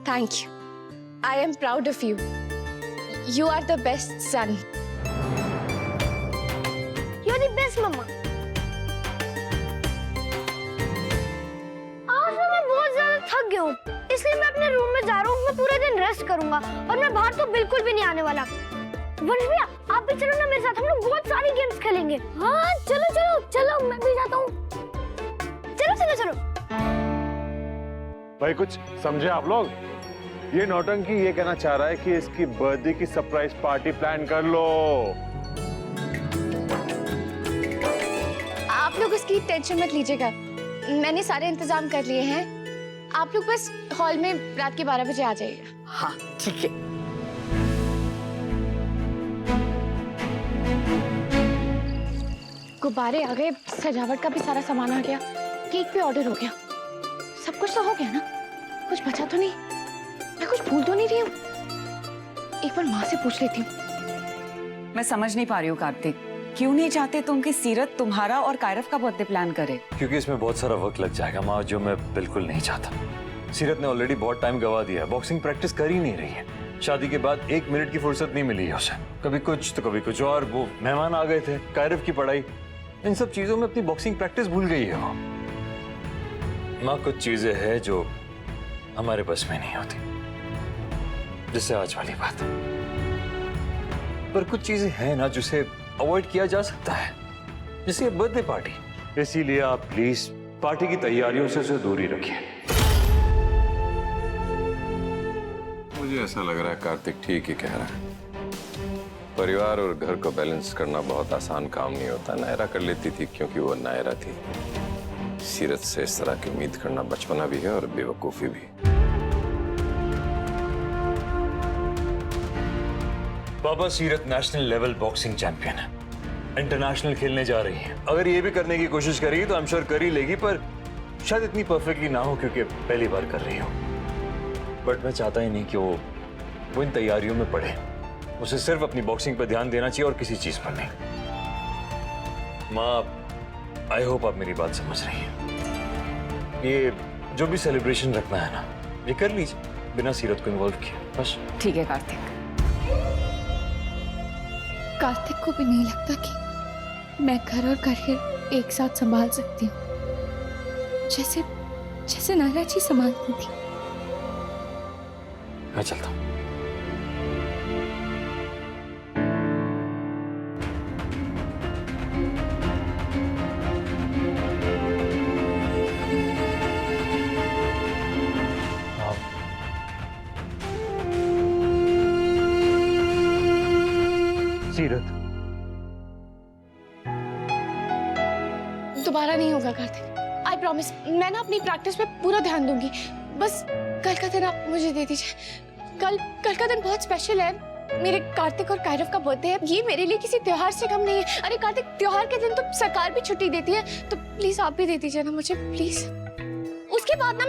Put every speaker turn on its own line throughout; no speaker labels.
Thank you. I am proud of you. You are the best son.
You're the best mama. आज मैं बहुत ज्यादा थक गया हूँ, इसलिए मैं अपने रूम में जा रहा हूँ। मैं पूरे दिन रेस्ट करूंगा और मैं बाहर तो बिल्कुल भी नहीं आने वाला। वंश भैया, आप भी चलो ना मेरे साथ, हम लोग बहुत सारी गेम्स खेलेंगे। हाँ चलो चलो चलो, मैं भी जाता हूँ। चलो चलो चलो।
भाई कुछ समझे आप लोग? ये नौटंकी ये कहना चाह रहा है कि इसकी बर्थडे की सरप्राइज पार्टी प्लान कर लो।
आप लोग उसकी टेंशन मत लीजिएगा, मैंने सारे इंतजाम कर लिए हैं। आप लोग बस हॉल में रात के 12 बजे आ जाइएगा।
हाँ ठीक है।
गुब्बारे आ गए, सजावट का भी सारा सामान आ गया, केक भी ऑर्डर हो गया, सब कुछ तो हो गया ना? कुछ बचा तो नहीं? मैं कुछ भूल तो नहीं रही हूँ? एक बार माँ से पूछ लेती हूँ।
मैं समझ नहीं पा रही हूँ कार्तिक, क्यों नहीं चाहते तुम कि सीरत तुम्हारा और कायरव का बर्थडे प्लान करे?
क्योंकि इसमें बहुत सारा वक्त लग जाएगा माँ, जो मैं बिल्कुल नहीं चाहता। सीरत ने ऑलरेडी बहुत टाइम गवा दिया है, बॉक्सिंग प्रैक्टिस कर ही नहीं रही है। शादी के बाद 1 मिनट की फुर्सत नहीं मिली है उसे, कभी कुछ तो कभी कुछ और। वो मेहमान आ गए थे, कायरव की पढ़ाई, इन सब चीजों में अपनी बॉक्सिंग प्रैक्टिस भूल गई है वो। माँ कुछ चीजें हैं जो हमारे बस में नहीं होती, जैसे आज वाली बात। पर कुछ चीजें हैं ना जिसे अवॉइड किया जा सकता है, जैसे बर्थडे पार्टी। इसीलिए आप प्लीज पार्टी की तैयारियों से उसे दूर ही रखिए।
मुझे ऐसा लग रहा है कार्तिक ठीक ही कह रहा है। परिवार और घर को बैलेंस करना बहुत आसान काम नहीं होता। नायरा कर लेती थी क्योंकि वो नायरा थी। सीरत से इस तरह की उम्मीद करना बचपना भी है और बेवकूफी भी।
पापा, सीरत नेशनल लेवल बॉक्सिंग चैंपियन है, इंटरनेशनल खेलने जा रही है। अगर ये भी करने की कोशिश करेगी तो आई एम श्योर कर ही लेगी, पर शायद इतनी परफेक्टली ना हो क्योंकि पहली बार कर रही हो। बट मैं चाहता ही नहीं कि वो इन तैयारियों में पड़े। उसे सिर्फ अपनी बॉक्सिंग पर ध्यान देना चाहिए और किसी चीज पर नहीं। माँ, आई होप आप मेरी बात समझ रही हैं। ये जो भी सेलिब्रेशन रखना है ना, ये कर लीजिए बिना सीरत को इन्वॉल्व किए, बस।
ठीक है कार्तिक।
कार्तिक को भी नहीं लगता कि मैं घर और करियर एक साथ संभाल सकती हूँ, जैसे जैसे नायरा जी संभालती थी।
मैं चलता हूँ। सीरत,
दोबारा नहीं होगा कार्तिक, आई प्रॉमिस। मैं ना अपनी प्रैक्टिस पे पूरा ध्यान दूंगी। बस कल का दिन आप मुझे दे दीजिए। कल का दिन बहुत स्पेशल है। मेरे कार्तिक और कायरव का बर्थडे है। ये मेरे लिए किसी त्योहार से कम नहीं है। अरे कार्तिक, त्योहार के दिन तो सरकार भी छुट्टी देती है, तो प्लीज आप भी दे दीजिए ना मुझे, प्लीज। उसके बाद ना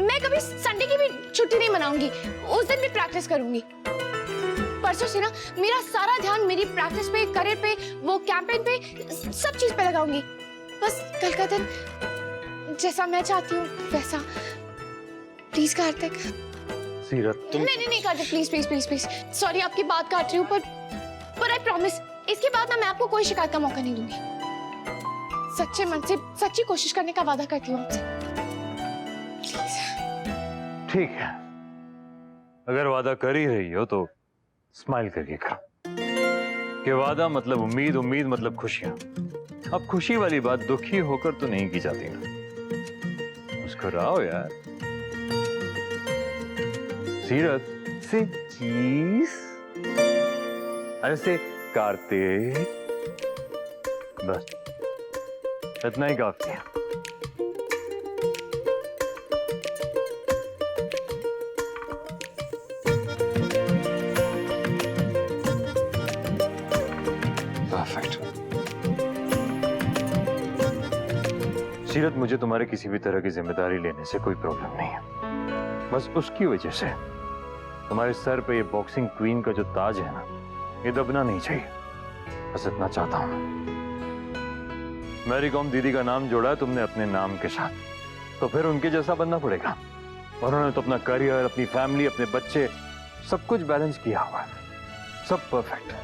मैं कभी संडे की भी छुट्टी नहीं मनाऊंगी, उस दिन भी प्रैक्टिस करूंगी। परसों से ना मेरा सारा ध्यान मेरी प्रैक्टिस पे, करियर पे, वो कैंपेन पे, सब चीज पे लगाऊंगी। बस कल का दिन जैसा मैं चाहती हूँ वैसा। प्लीज कार्तिक।
सीरत तुम
नहीं Kartik, please please please please. Sorry आपकी बात काट रही हूँ, पर आई प्रॉमिस इसके बाद ना मैं आपको कोई शिकायत का मौका नहीं दूंगी। सच्चे मन से सच्ची कोशिश करने का वादा करती हूँ आपसे, प्लीज।
ठीक है, अगर वादा कर ही रही हो तो स्माइल करके करो कि वादा मतलब उम्मीद, उम्मीद मतलब खुशियां। अब खुशी वाली बात दुखी होकर तो नहीं की जाती ना। मुस्कुराओ यार। सीरत से चीज, अरे से कार्तिक, बस इतना ही काफी है। सीरत, मुझे तुम्हारे किसी भी तरह की जिम्मेदारी लेने से कोई प्रॉब्लम नहीं है। बस उसकी वजह से तुम्हारे सर पे ये बॉक्सिंग क्वीन का जो ताज है ना, ये दबना नहीं चाहिए। बस इतना चाहता हूं। मैरी कॉम दीदी का नाम जोड़ा है तुमने अपने नाम के साथ, तो फिर उनके जैसा बनना पड़ेगा। और उन्होंने तो अपना करियर, अपनी फैमिली, अपने बच्चे सब कुछ बैलेंस किया हुआ है, सब परफेक्ट है।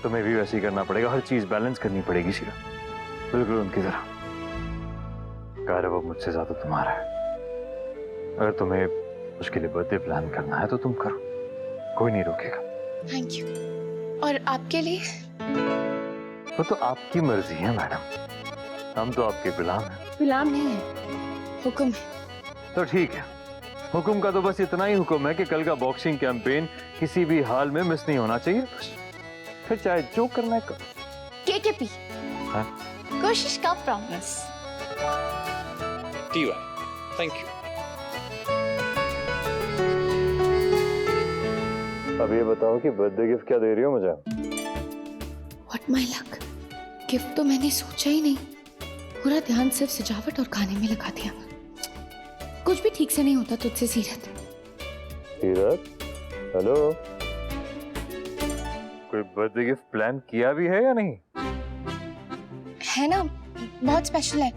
तुम्हें भी वैसे ही करना पड़ेगा, हर चीज बैलेंस करनी पड़ेगी सीरत, बिल्कुल उनकी तरह। कायरव अब मुझसे ज्यादा तुम्हारा है। अगर तुम्हें उसके लिए बर्थडे प्लान करना है तो तुम करो, कोई नहीं रोकेगा।
Thank you. और आपके लिए?
वो तो आपकी मर्जी है मैडम, हम तो आपके गुलाम हैं।
गुलाम नहीं है, हुक्म है।
तो ठीक है, हुक्म का तो बस इतना ही हुक्म है कि कल का बॉक्सिंग कैंपेन किसी भी हाल में मिस नहीं होना चाहिए, बस। फिर चाहे जो करना है करो।
केकेपी
हाँ?
कोशिश का प्रॉमिस।
Thank you.
अब ये बताओ कि बर्थडे गिफ्ट क्या दे रही हो मुझे?
व्हाट माय लक, गिफ्ट तो मैंने सोचा ही नहीं, पूरा ध्यान सिर्फ सजावट और खाने में लगा दिया। कुछ भी ठीक से नहीं होता तुझसे सीरत।
सीरत, हेलो, कोई बर्थडे गिफ्ट प्लान किया भी है या नहीं?
है ना, बहुत स्पेशल है,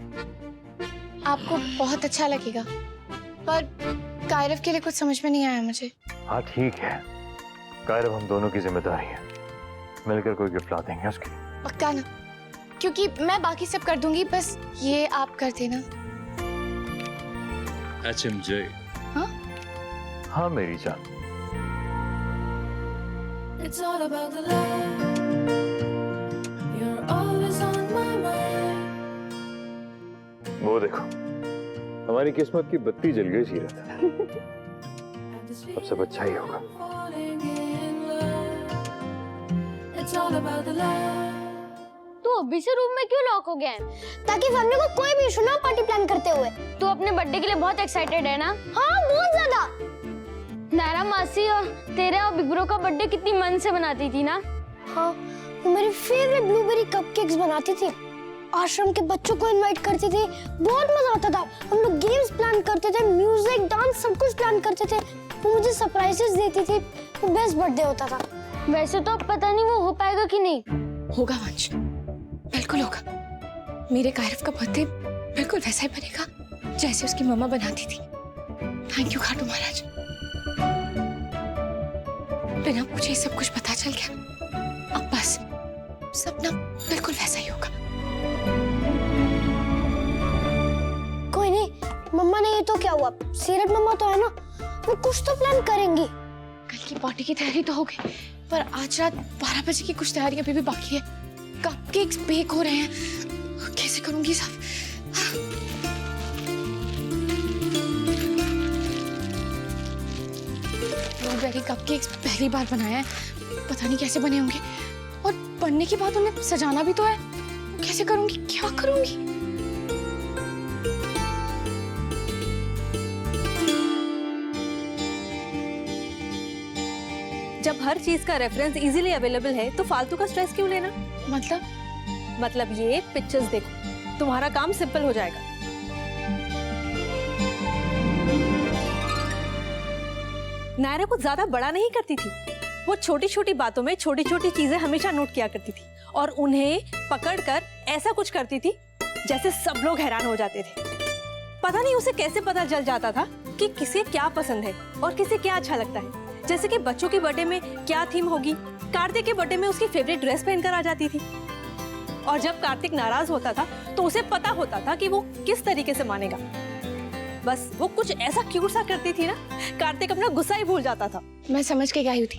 आपको बहुत अच्छा लगेगा, पर कायरव के लिए कुछ समझ में नहीं आया मुझे।
हाँ ठीक है, कायरव हम दोनों की जिम्मेदारी है, मिलकर कोई गिफ्ट ला देंगे उसके लिए।
पक्का ना? क्योंकि मैं बाकी सब कर दूंगी, बस ये आप कर देना।
HMJ।
हाँ मेरी जान।
It's all about the love. You're always on my mind.
वो देखो, हमारी किस्मत की बत्ती जल गई सीरत। अब सब अच्छा ही होगा।
Falling in love. It's all about the love.
तू अभी से रूम में क्यों लॉक हो गया है? ताकि फैमिली को कोई भी इशू ना पार्टी प्लान करते हुए। तू अपने बर्थडे के लिए बहुत एक्साइटेड है ना? हाँ, बहुत ज्यादा। नायरा मासी और तेरे और बिग ब्रो का बर्थडे कितनी मन से बनाती थी ना? हाँ, वो मेरी फेवरेट ब्लूबेरी कपकेक्स बनाती थी, आश्रम के बच्चों को इनवाइट करती थी, बहुत मजा आता था। हम लोग गेम्स प्लान करते थे, म्यूजिक, डांस सब कुछ प्लान करते थे। वो मुझे सरप्राइजेस देती थी, वो बेस्ट बर्थडे होता था। वैसे तो अब पता नहीं वो हो पाएगा कि नहीं।
होगा वंश, बिल्कुल होगा। मेरे कायरव का बर्थडे बिल्कुल वैसा ही बनेगा जैसे उसकी मम्मा बनाती थी। थैंक यू खाटू महाराज। बिना मुझे सब कुछ पता चल गया, अब बस सपना बिल्कुल वैसा ही होगा।
कोई नहीं, मम्मा ने ये तो क्या हुआ, सीरत मम्मा तो है ना, वो कुछ तो प्लान करेंगी।
कल की पार्टी की तैयारी तो हो गई, पर आज रात 12 बजे की कुछ तैयारी अभी भी बाकी है। कपकेक्स बेक हो रहे हैं, कैसे करूंगी सब? ब्लूबेरी कपकेक्स पहली बार बनाया है, पता नहीं कैसे बने होंगे, और बनने के बाद उन्हें सजाना भी तो है। कैसे करूंगी, क्या करूंगी?
जब हर चीज का रेफरेंस इजीली अवेलेबल है तो फालतू का स्ट्रेस क्यों लेना?
मतलब
ये पिक्चर्स देखो, तुम्हारा काम सिंपल हो जाएगा। नायरा कुछ ज्यादा बड़ा नहीं करती थी, वो छोटी छोटी बातों में छोटी छोटी चीजें हमेशा नोट किया करती थी और उन्हें पकड़कर ऐसा कुछ करती थी जैसे सब लोग हैरान हो जाते थे। पता नहीं उसे कैसे पता चल जाता था कि किसे क्या पसंद है और किसे क्या अच्छा लगता है। जैसे कि बच्चों के बर्थडे में क्या थीम होगी, कार्तिक के बर्थडे में उसकी फेवरेट ड्रेस पहनकर आ जाती थी। और जब कार्तिक नाराज होता था तो उसे पता होता था कि वो किस तरीके से मानेगा। बस वो कुछ ऐसा क्यूट सा करती थी ना, कार्तिक अपना गुस्सा ही भूल जाता था।
मैं समझ के गई थी।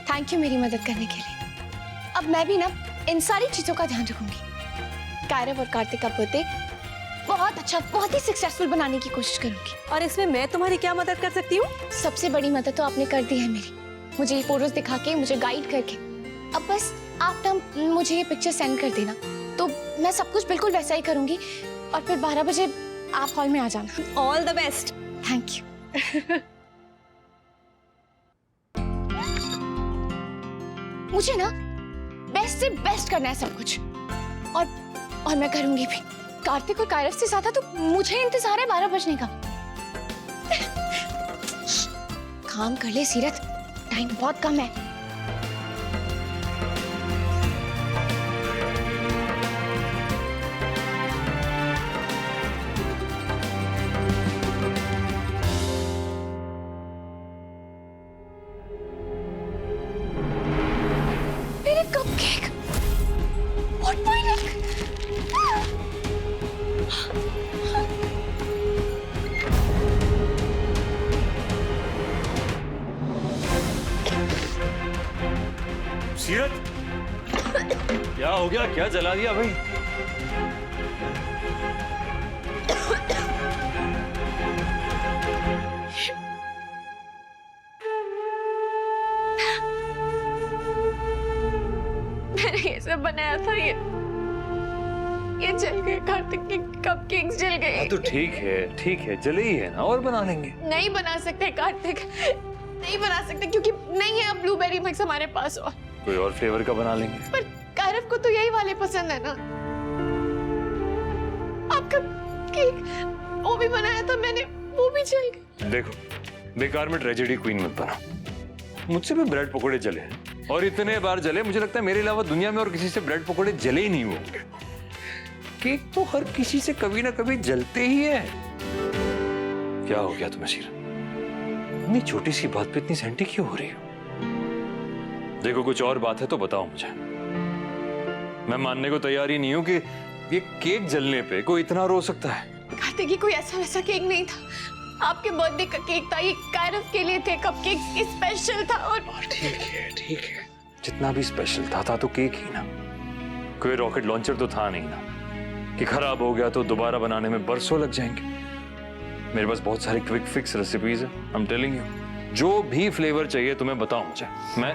थैंक यू मेरी मदद करने के लिए। अब मैं भी ना इन सारी चीजों का ध्यान रखूंगी। कायरव और कार्तिक का बर्थडे बहुत अच्छा, बहुत ही सक्सेसफुल बनाने की कोशिश करूंगी।
और इसमें मैं तुम्हारी क्या मदद कर सकती हूँ?
सबसे बड़ी मदद तो आपने कर दी है मेरी, मुझे ये फोटोज दिखा के, मुझे गाइड करके। अब बस आप ना मुझे ये पिक्चर सेंड कर देना, तो मैं सब कुछ बिल्कुल वैसा ही करूंगी। और फिर 12 बजे आप हॉल में आ जाना।
All the best.
Thank you. मुझे ना बेस्ट से बेस्ट करना है सब कुछ, और मैं करूंगी भी। कार्तिक और कायरव से ज्यादा तो मुझे इंतजार है 12 बजने का। काम कर ले सीरत, टाइम बहुत कम है। केक व्हाट माय लक
सीरत, क्या हो गया? क्या जला दिया भाई?
मैंने ये सब बनाया था, ये जल गए कार्तिक के कपकेक्स जल गए।
हाँ तो ठीक है, जले ही है ना, और बना लेंगे।
नहीं बना सकते कार्तिक, नहीं बना सकते क्योंकि नहीं है अब ब्लूबेरी मिक्स हमारे पास। और
कोई और फ्लेवर का बना लेंगे।
पर कैरव को तो यही वाले पसंद है ना। आपका केक वो भी बनाया था मैंने, वो भी जल गया।
देखो, बेकार में ट्रेजेडी क्वीन मत बना। मुझसे भी ब्रेड पकोड़े जले और इतने बार जले, मुझे लगता है मेरे अलावा दुनिया में और किसी से ब्रेड पकोड़े जले ही नहीं होंगे। केक तो हर किसी से कभी ना कभी जलते ही है। क्या हो गया तुम्हें सीरत? इतनी छोटी सी बात पे इतनी सेंटी क्यों हो रही हो? देखो, कुछ और बात है तो बताओ मुझे। मैं मानने को तैयार ही नहीं हूं कि ये केक जलने पे कोई इतना रो सकता है।
कार्तिक ये कोई ऐसा वैसा केक नहीं था, आपके बर्थडे का केक था। ये कैरव के लिए थे कपकेक, स्पेशल था। और
ठीक है, जितना भी स्पेशल था तो केक ही ना। कोई रॉकेट लॉन्चर तो था नहीं ना कि खराब हो गया तो दोबारा बनाने में बरसों लग जाएंगे। मेरे पास बहुत सारी क्विक फिक्स रेसिपीज है। आई एम टेलिंग यू, जो भी फ्लेवर चाहिए तुम्हें बताओ मुझे, मैं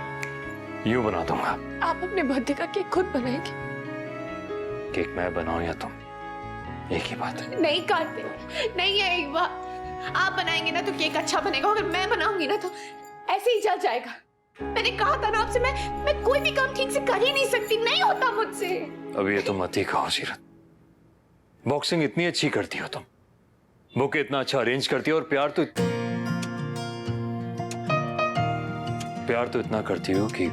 यूं बना दूंगा।
आप अपने बर्थडे का केक खुद बनाएंगे?
केक मैं बनाऊं या तुम, एक ही बात है।
नहीं कार्तिक, नहीं है एक बात। आप बनाएंगे ना तो केक अच्छा बनेगा, अगर मैं बनाऊंगी ना तो ऐसे ही जल जाएगा। मैंने कहा था ना आपसे, मैं कोई भी काम ठीक से कर ही नहीं सकती, नहीं होता मुझसे।
अभी ये तो मत ही कहो सीरत। बॉक्सिंग इतनी अच्छी करती हो तुम, बुके इतना अच्छा अरेंज करती हो, और प्यार तो इतना करती हो कि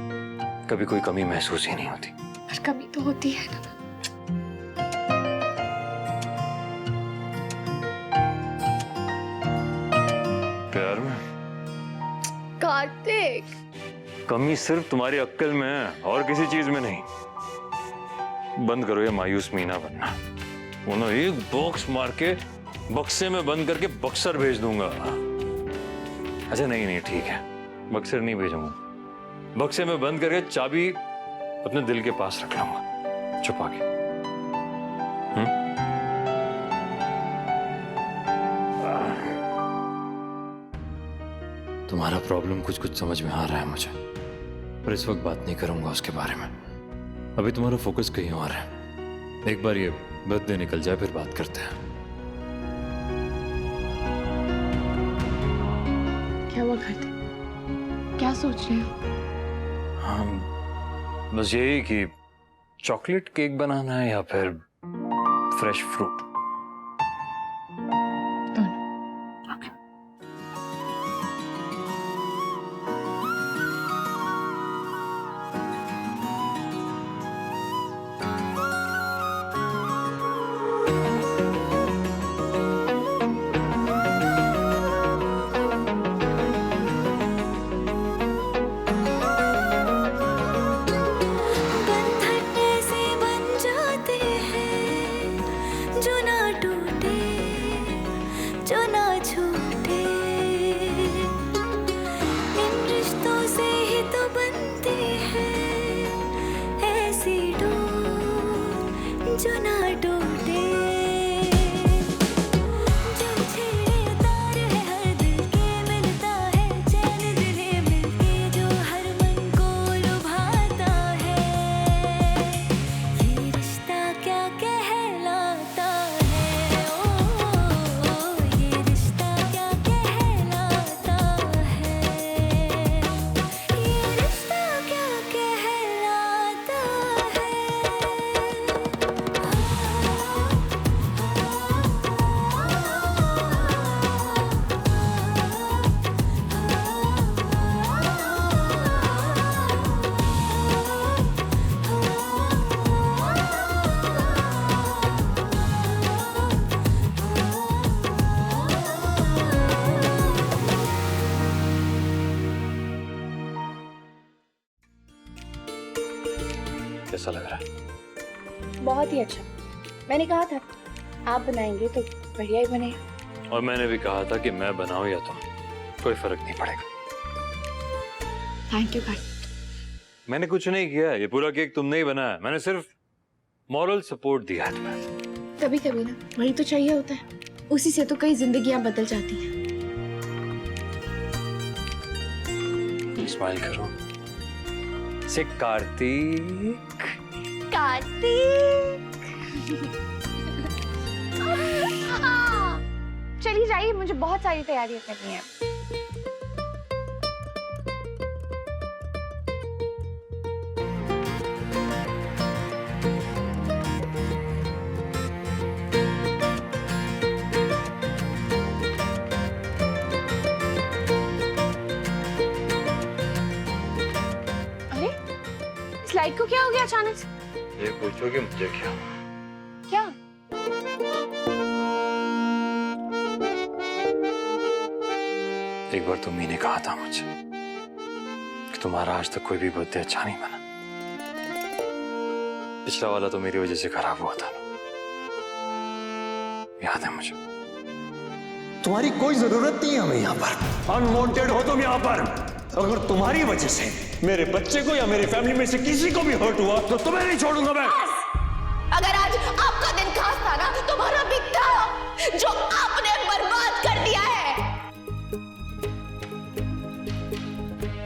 कभी कोई कमी महसूस ही नहीं होती।
पर कमी तो होती है ना।
प्यार में
कार्तिक,
कमी सिर्फ तुम्हारी अक्ल में है और किसी चीज में नहीं। बंद करो ये मायूस मीना बनना, वरना एक बॉक्स मार के बक्से में बंद करके बक्सर भेज दूंगा। अच्छा नहीं ठीक है, बक्सर नहीं भेजूंगा, बक्से में बंद करके चाबी अपने दिल के पास रख लूंगा छुपा के। तुम्हारा प्रॉब्लम कुछ समझ में आ रहा है मुझे, पर इस वक्त बात नहीं करूंगा उसके बारे में। अभी तुम्हारा फोकस कहीं और है। एक बार ये बर्थडे निकल जाए फिर बात करते हैं।
क्या हुआ कार्तिक, क्या सोच रहे हो?
हाँ, बस यही कि चॉकलेट केक बनाना है या फिर फ्रेश फ्रूट।
बंधन ऐसे बन जाते हैं जो
कैसा लग रहा है?
बहुत ही अच्छा। मैंने कहा था आप बनाएंगे तो बढ़िया ही बने।
और मैंने भी कहा था कि मैं बनाऊं या तुम, कोई फर्क नहीं पड़ेगा।
थैंक यू भाई।
मैंने कुछ नहीं किया है, ये पूरा केक तुमने ही बनाया। मैंने सिर्फ मॉरल सपोर्ट दिया है तुम्हें।
कभी कभी ना वही तो चाहिए होता है, उसी से तो कई जिंदगियां बदल जाती हैं।
स्माइल करो। से कार्तिक।
कार्तिक। चलिए जाइए, मुझे बहुत सारी तैयारियां करनी है। अरे इस लाइट को क्या हो गया अचानक से?
ये पूछोगे मुझे क्या?
क्या?
एक बार तुम ही ने कहा था मुझे कि तुम्हारा आज तक कोई भी बर्थडे अच्छा नहीं बना। पिछला वाला तो मेरी वजह से खराब हुआ था, याद है मुझे।
तुम्हारी कोई जरूरत नहीं है हमें यहाँ पर। अनवांटेड हो तुम यहाँ पर। अगर तुम्हारी वजह से मेरे बच्चे को या मेरी फैमिली में से किसी को भी हर्ट हुआ तो तुम्हें नहीं छोड़ूंगा मैं।
अगर आज आपका दिन खास था ना, तुम्हारा भी था, जो आपने बर्बाद कर दिया है।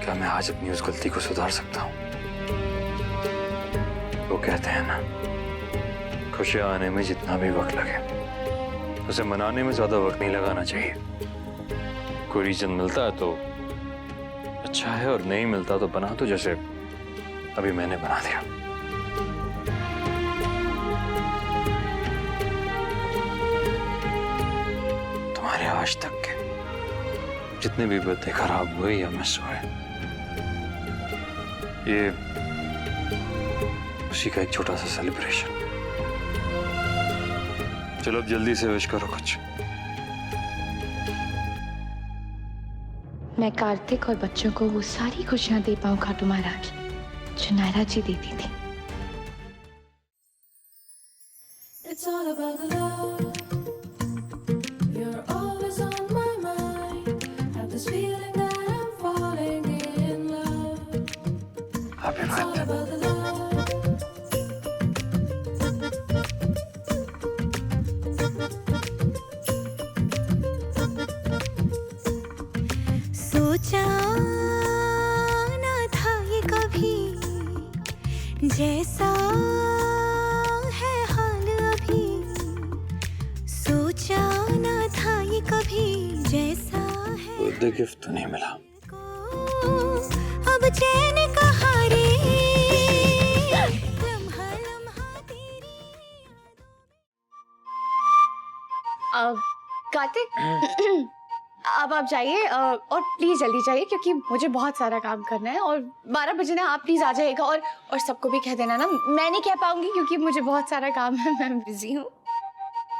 क्या मैं आज अपनी उस गलती को सुधार सकता हूँ? वो कहते हैं ना, खुशियां आने में जितना भी वक्त लगे, उसे मनाने में ज्यादा वक्त नहीं लगाना चाहिए। कोई रीजन मिलता है तो अच्छा है, और नहीं मिलता तो बना दो, जैसे अभी मैंने बना दिया। तुम्हारे आज तक के जितने भी बर्थडे खराब हुए या मिस हुए, ये उसी का एक छोटा सा सेलिब्रेशन। चलो अब जल्दी से विश करो कुछ।
मैं कार्तिक और बच्चों को वो सारी खुशियां दे पाऊं खाटू महाराज जो नायरा जी देती थी।
It's all about love. You're always on my mind. Have this feeling that I'm falling in love.
Happy
It's all
birthday।
about the love.
सोचा ना था ये कभी जैसा है हाल अभी, सोचा ना था ये कभी जैसा है।
बर्थडे गिफ्ट तो नहीं मिला।
अब चैन कहा रे, लम्हा लम्हा तेरी।
कार्तिक अब आप जाइए, और प्लीज जल्दी जाइए क्योंकि मुझे बहुत सारा काम करना है। और 12 बजे ना आप प्लीज आ जाइएगा, और सबको भी कह देना ना, मैं नहीं कह पाऊंगी क्योंकि मुझे बहुत सारा काम है, मैं बिजी हूँ,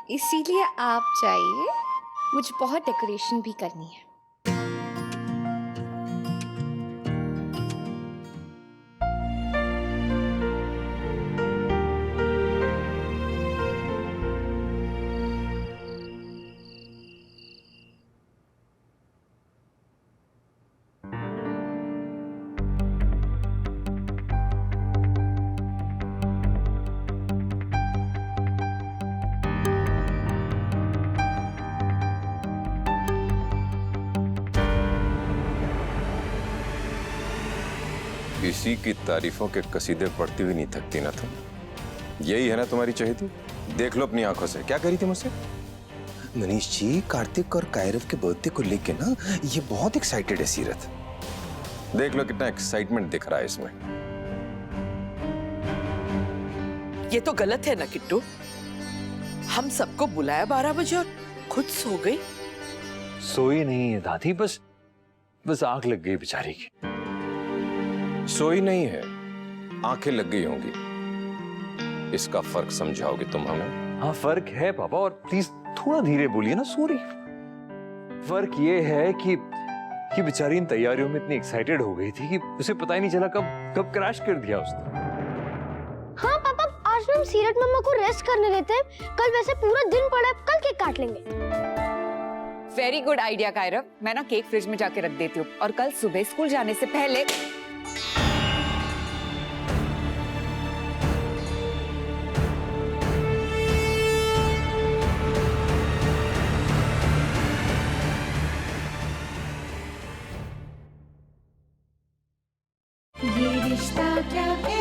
इसीलिए आप जाइए। मुझे बहुत डेकोरेशन भी करनी है।
किसी की तारीफों के कसीदे पढ़ती हुई नहीं थकती ना तुम। यही है ना तुम्हारी चहेती? देख लो अपनी आंखों से, क्या करी थी मुझसे?
मनीष जी, कार्तिक और कायरव के बर्थडे को लेके ना ये बहुत एक्साइटेड है सीरत।
देख लो कितना एक्साइटमेंट दिख रहा है इसमें।
ये तो गलत है ना किट्टू। हम सबको बुलाया 12 बजे और खुद सो गई।
सोई नहीं है दादी, बस आंख लग गई बेचारी की।
सोई नहीं है, आंखें लग गई होंगी। इसका फर्क समझाओगे तुम हमें?
हाँ फर्क है पापा, और प्लीज थोड़ा धीरे बोलिए ना। सॉरी। फर्क ये है कि बेचारी इन तैयारियों में इतनी एक्साइटेड हो गई थी कि उसे पता ही नहीं चला कब क्रैश कर दिया उसने।
हम सीरत मम्मा को रेस्ट करने देते हैं, कल वैसे पूरा दिन पड़ा है, कल केक काट लेंगे।
Very good idea Kairav. मैं ना केक फ्रिज में जाके रख देती हूँ और कल सुबह स्कूल जाने से पहले
ये रिश्ता क्या है